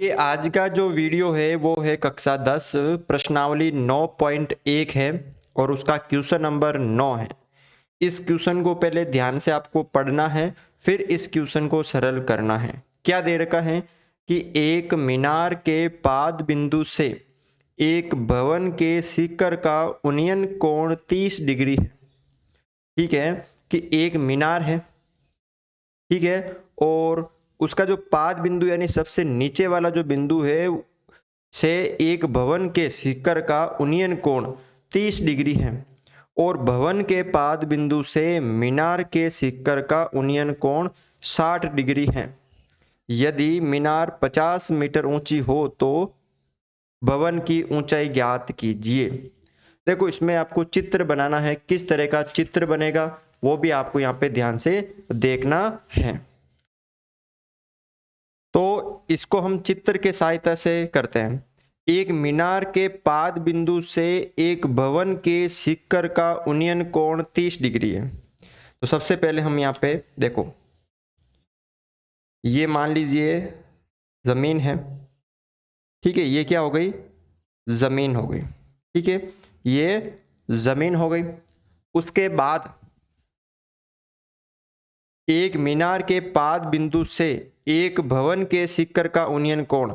ये आज का जो वीडियो है वो है कक्षा 10 प्रश्नावली 9.1 है और उसका क्वेश्चन नंबर 9 है। इस क्वेश्चन को पहले ध्यान से आपको पढ़ना है, फिर इस क्वेश्चन को सरल करना है। क्या दे रखा है कि एक मीनार के पाद बिंदु से एक भवन के शिखर का उन्नयन कोण 30 डिग्री है। ठीक है, कि एक मीनार है, ठीक है, और उसका जो पाद बिंदु यानी सबसे नीचे वाला जो बिंदु है से एक भवन के शिखर का उन्नयन कोण 30 डिग्री है और भवन के पाद बिंदु से मीनार के शिखर का उन्नयन कोण 60 डिग्री है। यदि मीनार 50 मीटर ऊंची हो तो भवन की ऊंचाई ज्ञात कीजिए। देखो, इसमें आपको चित्र बनाना है। किस तरह का चित्र बनेगा वो भी आपको यहाँ पे ध्यान से देखना है। तो इसको हम चित्र के सहायता से करते हैं। एक मीनार के पाद बिंदु से एक भवन के शिखर का उन्नयन कोण 30 डिग्री है। तो सबसे पहले हम यहाँ पे देखो, ये मान लीजिए जमीन है, ठीक है, ये क्या हो गई, जमीन हो गई, ठीक है, ये जमीन हो गई। उसके बाद एक मीनार के पाद बिंदु से एक भवन के शिखर का उन्नयन कोण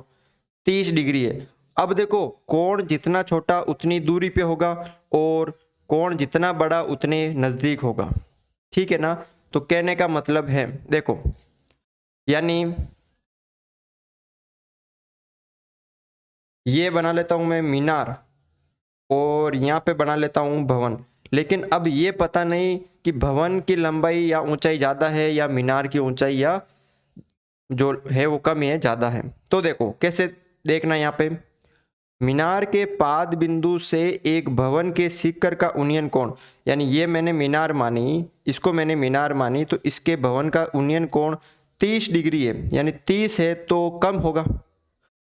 30 डिग्री है। अब देखो, कोण जितना छोटा उतनी दूरी पे होगा और कोण जितना बड़ा उतने नज़दीक होगा, ठीक है ना। तो कहने का मतलब है, देखो, यानी ये बना लेता हूं मैं मीनार और यहाँ पे बना लेता हूँ भवन, लेकिन अब ये पता नहीं कि भवन की लंबाई या ऊंचाई ज़्यादा है या मीनार की ऊंचाई या जो है वो कम है ज़्यादा है। तो देखो कैसे देखना, यहाँ पे मीनार के पाद बिंदु से एक भवन के शिखर का उन्नयन कोण, यानी ये मैंने मीनार मानी, इसको मैंने मीनार मानी, तो इसके भवन का उन्नयन कोण 30 डिग्री है, यानी 30 है तो कम होगा।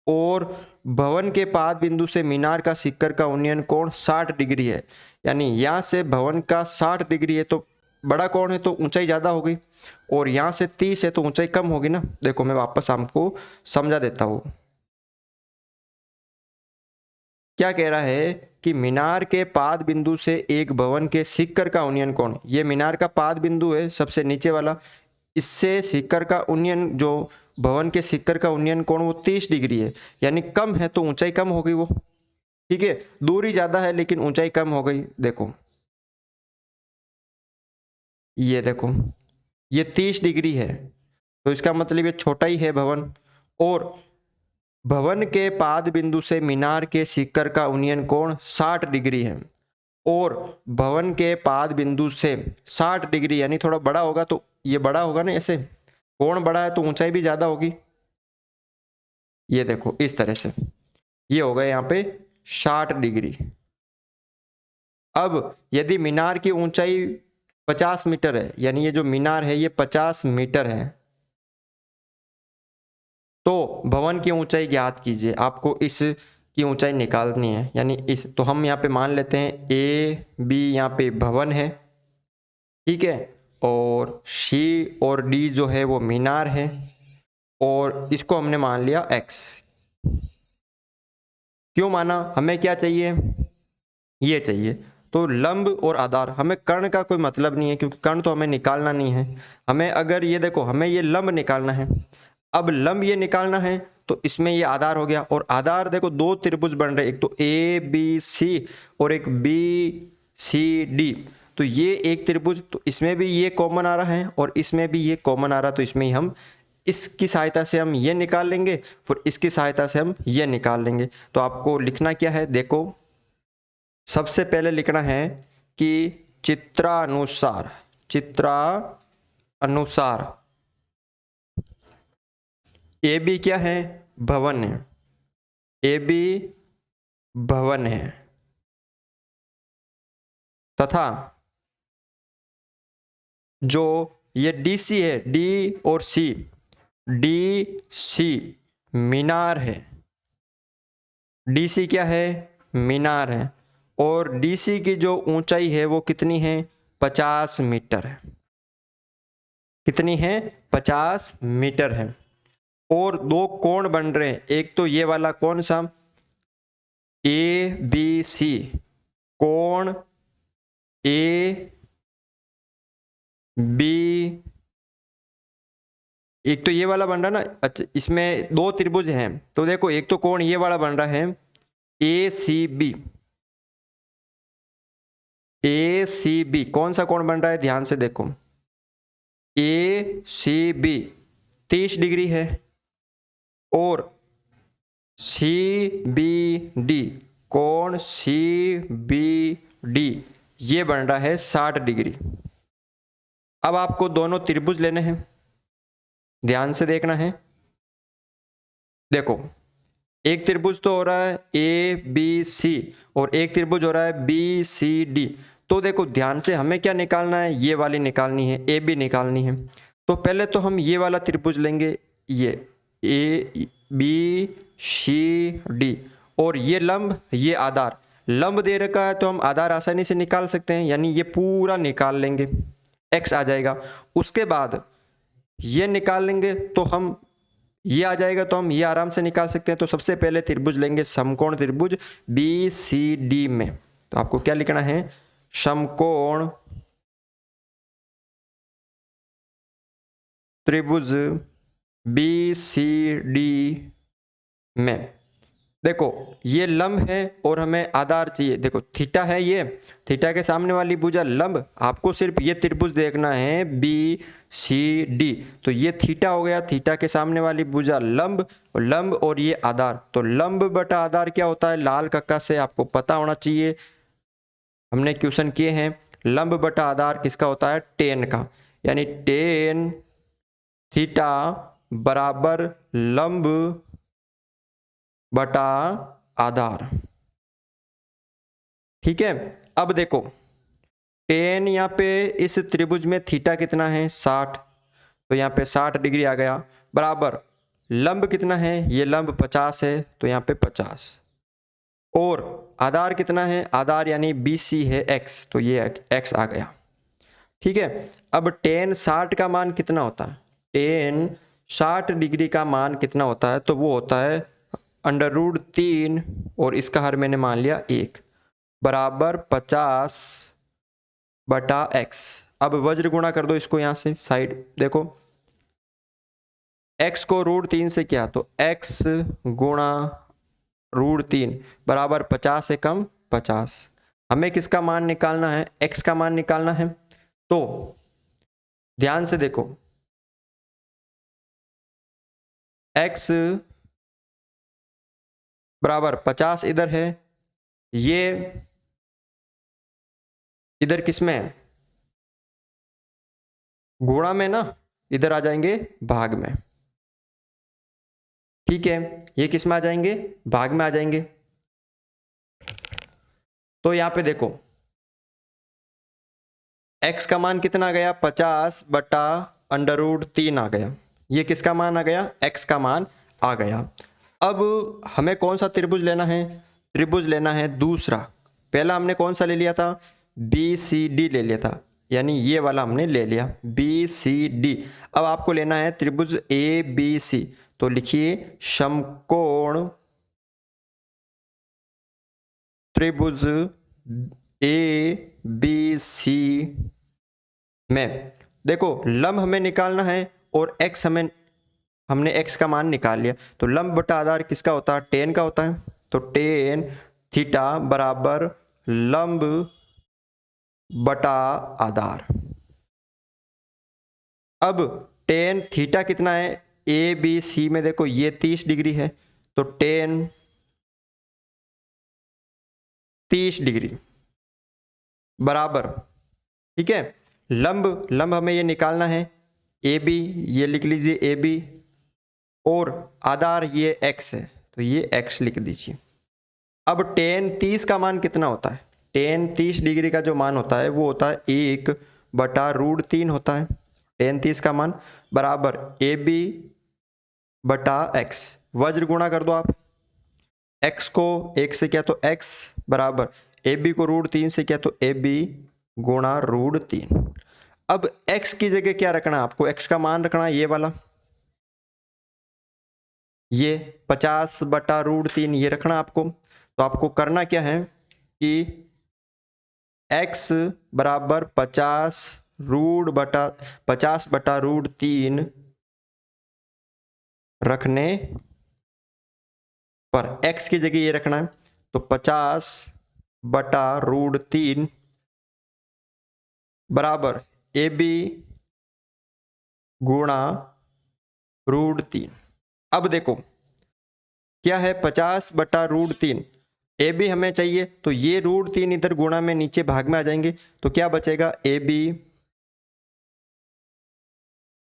और भवन के पाद बिंदु से मीनार का शिखर का उन्नयन कोण 60 डिग्री है, यानी यहाँ से भवन का 60 डिग्री है तो बड़ा कोण है तो ऊंचाई ज़्यादा हो गई, और यहाँ से 30 है तो ऊंचाई कम होगी ना। देखो मैं वापस आपको समझा देता हूँ। क्या कह रहा है कि मीनार के पाद बिंदु से एक भवन के शिखर का उन्नयन कोण, ये मीनार का पाद बिंदु है सबसे नीचे वाला, इससे शिखर का उन्नयन जो भवन के शिखर का उन्नयन कोण वो 30 डिग्री है, यानी कम है तो ऊंचाई कम हो गई वो, ठीक है। दूरी ज्यादा है लेकिन ऊंचाई कम हो गई। देखो ये देखो, ये 30 डिग्री है तो इसका मतलब ये छोटा ही है भवन, और भवन के पाद बिंदु से मीनार के शिखर का उन्नयन कोण 60 डिग्री है, और भवन के पाद बिंदु से 60 डिग्री यानी थोड़ा बड़ा होगा तो ये बड़ा होगा ना, ऐसे कोण बड़ा है तो ऊंचाई भी ज्यादा होगी। ये देखो इस तरह से ये हो गया यहाँ पे 60 डिग्री। अब यदि मीनार की ऊंचाई 50 मीटर है, यानी ये जो मीनार है ये 50 मीटर है, तो भवन की ऊंचाई ज्ञात कीजिए। आपको इस की ऊंचाई निकालनी है, यानी इस, तो हम यहाँ पे मान लेते हैं ए बी यहाँ पे भवन है, ठीक है, और सी और डी जो है वो मीनार है, और इसको हमने मान लिया एक्स। क्यों माना, हमें क्या चाहिए, ये चाहिए। तो लंब और आधार, हमें कर्ण का कोई मतलब नहीं है क्योंकि कर्ण तो हमें निकालना नहीं है। हमें अगर ये देखो, हमें ये लंब निकालना है। अब लंब ये निकालना है तो इसमें ये आधार हो गया, और आधार देखो दो त्रिभुज बन रहे, एक तो ए बी सी और एक बी सी डी। तो ये एक त्रिभुज, तो इसमें भी ये कॉमन आ रहा है और इसमें भी ये कॉमन आ रहा है, तो इसमें ही हम इसकी सहायता से हम ये निकाल लेंगे, फिर इसकी सहायता से हम ये निकाल लेंगे। तो आपको लिखना क्या है, देखो सबसे पहले लिखना है कि चित्रानुसार, चित्रानुसार ए बी क्या है, भवन है, ए बी भवन है, तथा जो ये डी सी है, डी और सी, डी सी मीनार है, डी सी क्या है, मीनार है, और डी सी की जो ऊंचाई है वो कितनी है, 50 मीटर है। कितनी है, 50 मीटर है। और दो कोण बन रहे हैं, एक तो ये वाला कौन सा ए बी सी, कोण ए बी, एक तो ये वाला बन रहा ना। अच्छा, इसमें दो त्रिभुज हैं तो देखो एक तो कोण ये वाला बन रहा है ए सी बी, ए सी बी कौन सा कोण बन रहा है, ध्यान से देखो, ए सी बी 30 डिग्री है और सी बी डी, कोण सी बी डी ये बन रहा है 60 डिग्री। अब आपको दोनों त्रिभुज लेने हैं, ध्यान से देखना है। देखो एक त्रिभुज तो हो रहा है ए बी सी और एक त्रिभुज हो रहा है बी सी डी। तो देखो ध्यान से हमें क्या निकालना है, ये वाली निकालनी है, ए बी निकालनी है। तो पहले तो हम ये वाला त्रिभुज लेंगे, ये ए बी सी डी, और ये लंब ये आधार, लंब दे रखा है तो हम आधार आसानी से निकाल सकते हैं, यानी ये पूरा निकाल लेंगे, x आ जाएगा। उसके बाद ये निकाल लेंगे तो हम ये आ जाएगा तो हम ये आराम से निकाल सकते हैं। तो सबसे पहले त्रिभुज लेंगे समकोण त्रिभुज बी सी डी में, तो आपको क्या लिखना है, समकोण त्रिभुज बी सी डी में। देखो ये लंब है और हमें आधार चाहिए, देखो थीटा है, ये थीटा के सामने वाली भुजा लंब, आपको सिर्फ ये त्रिभुज देखना है बी सी डी। तो ये थीटा हो गया, थीटा के सामने वाली भुजा लंब, और लंब और ये आधार, तो लंब बटा आधार क्या होता है, लाल कक्का से आपको पता होना चाहिए, हमने क्वेश्चन किए हैं। लंब बटा आधार किसका होता है, टेन का, यानी टेन थीटा बराबर लंब बटा आधार। ठीक है, अब देखो टेन यहाँ पे इस त्रिभुज में थीटा कितना है 60, तो यहाँ पे 60 डिग्री आ गया, बराबर लंब कितना है, ये लंब 50 है तो यहाँ पे 50, और आधार कितना है, आधार यानी BC है x, तो ये x आ गया। ठीक है, अब टेन 60 का मान कितना होता है, टेन 60 डिग्री का मान कितना होता है, तो वो होता है √3 और इसका हर मैंने मान लिया 1 बराबर 50 बटा x। अब वज्र गुणा कर दो इसको यहाँ से साइड, देखो x को √3 से क्या, तो x गुणा √3 बराबर 50 से कम 50। हमें किसका मान निकालना है, x का मान निकालना है। तो ध्यान से देखो x बराबर 50 इधर है, ये इधर किस में है, गुणा में ना, इधर आ जाएंगे भाग में। ठीक है, ये किस में आ जाएंगे, भाग में आ जाएंगे। तो यहां पे देखो x का मान कितना आ गया, 50 बटा √3 आ गया, ये किसका मान आ गया, x का मान आ गया। अब हमें कौन सा त्रिभुज लेना है, त्रिभुज लेना है दूसरा। पहला हमने कौन सा ले लिया था, BCD ले लिया था, यानी ये वाला हमने ले लिया BCD। अब आपको लेना है त्रिभुज ABC, तो लिखिए समकोण त्रिभुज ABC में। देखो लंब हमें निकालना है और x हमने x का मान निकाल लिया, तो लंब बटा आधार किसका होता है, टेन का होता है, तो टेन थीटा बराबर लंब बटा आधार। अब टेन थीटा कितना है, ABC में देखो ये 30 डिग्री है, तो टेन 30 डिग्री बराबर, ठीक है, लंब हमें ये निकालना है AB, ये लिख लीजिए AB, और आधार ये x है तो ये x लिख दीजिए। अब टेन 30 का मान कितना होता है, टेन 30 डिग्री का जो मान होता है वो होता है 1 बटा √3 होता है, टेन 30 का मान बराबर AB बटा x, वज्र गुणा कर दो आप, x को 1 से क्या तो x बराबर AB को √3 से क्या तो AB गुणा √3। अब x की जगह क्या रखना है आपको, x का मान रखना है ये वाला, ये 50/√3 ये रखना आपको। तो आपको करना क्या है कि x बराबर 50/√3 रखने पर x की जगह ये रखना है, तो 50/√3 बराबर AB गुणा √3। अब देखो क्या है 50/√3, ए बी हमें चाहिए, तो ये √3 इधर गुणा में नीचे भाग में आ जाएंगे, तो क्या बचेगा ए बी,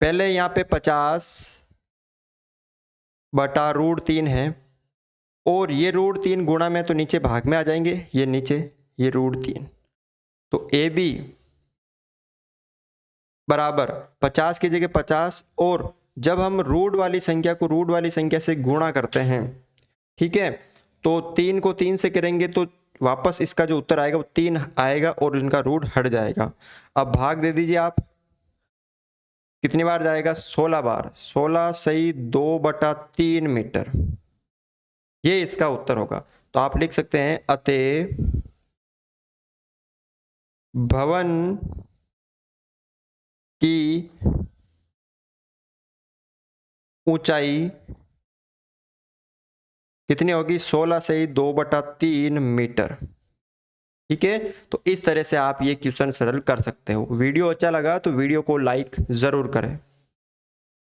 पहले यहाँ पे 50/√3 है और ये √3 गुणा में तो नीचे भाग में आ जाएंगे, ये नीचे ये √3, तो ए बी बराबर 50 की जगह 50, और जब हम रूट वाली संख्या को रूट वाली संख्या से गुणा करते हैं, ठीक है, तो 3 को 3 से करेंगे तो वापस इसका जो उत्तर आएगा वो 3 आएगा और इनका रूट हट जाएगा। अब भाग दे दीजिए आप, कितनी बार जाएगा 16 बार, 16 सही 2/3 मीटर, ये इसका उत्तर होगा। तो आप लिख सकते हैं अतः भवन की ऊंचाई कितनी होगी, 16 से 2/3 मीटर। ठीक है, तो इस तरह से आप ये क्वेश्चन सरल कर सकते हो। वीडियो अच्छा लगा तो वीडियो को लाइक जरूर करें।